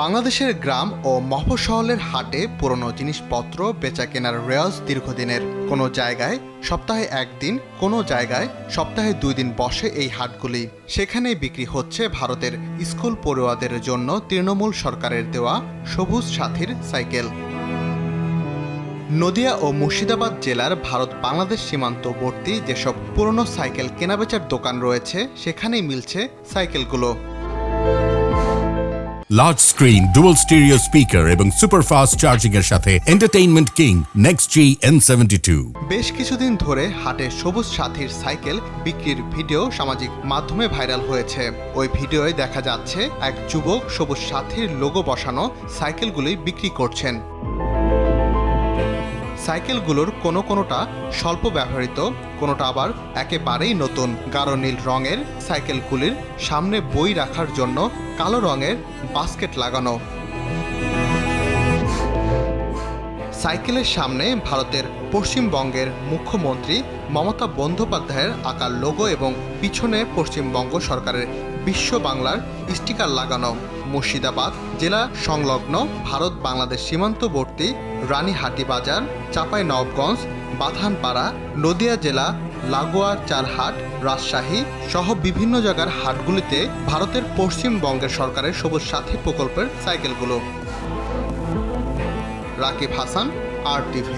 বাংলাদেশের গ্রাম ও মফস্বলের হাটে পুরনো জিনিসপত্র বেচাকেনার রেওয়াজ দীর্ঘদিনের। কোনো জায়গায় সপ্তাহে একদিন, কোনো জায়গায় সপ্তাহে 2 দিন বসে এই হাটগুলি। সেখানেই বিক্রি হচ্ছে ভারতের স্কুল পড়ুয়াদের জন্য তৃণমূল সরকারের দেওয়া সবুজ সাথীর সাইকেল। নদিয়া ও মুর্শিদাবাদ জেলার ভারত বাংলাদেশ সীমান্তবর্তী যেসব পুরনো সাইকেল কেনাবেচার দোকান রয়েছে, সেখানেই মিলছে সাইকেলগুলো। Large screen, dual stereo speaker এবং সুপারফাস্ট চার্জিং এর সাথে এন্টারটেইনমেন্ট কিং নেক্সট জি N72। বেশ কিছুদিন ধরে হাটে সবুজ সাথীর সাইকেল বিক্রির ভিডিও সামাজিক মাধ্যমে ভাইরাল হয়েছে। ওই ভিডিওয় দেখা যাচ্ছে এক যুবক সবুজ সাথীর লোগো বসানো সাইকেলগুলি বিক্রি করছেন। সাইকেলগুলোর কোনোটা স্বল্প ব্যবহৃত, কোনোটা আবার একেবারেই নতুন। গাঢ় নীল রঙের সাইকেলগুলির সামনে বই রাখার জন্য কালো রঙের বাস্কেট লাগানো। সাইকেলের সামনে ভারতের পশ্চিমবঙ্গের মুখ্যমন্ত্রী মমতা বন্দ্যোপাধ্যায়ের আঁকা লোগো এবং পিছনে পশ্চিমবঙ্গ সরকারের বিশ্ব বাংলার স্টিকার লাগানো। মুর্শিদাবাদ জেলা সংলগ্ন ভারত বাংলাদেশ সীমান্তবর্তী রানীহাটি বাজার, চাঁপাইনবাবগঞ্জ, বাথানপাড়া, নদিয়া জেলা লাগোয়া চারহাট, রাজশাহী সহ বিভিন্ন জায়গার হাটগুলিতে ভারতের পশ্চিমবঙ্গের সরকারের সবুজ সাথী প্রকল্পের সাইকেলগুলো। রাকিব হাসান, RTV।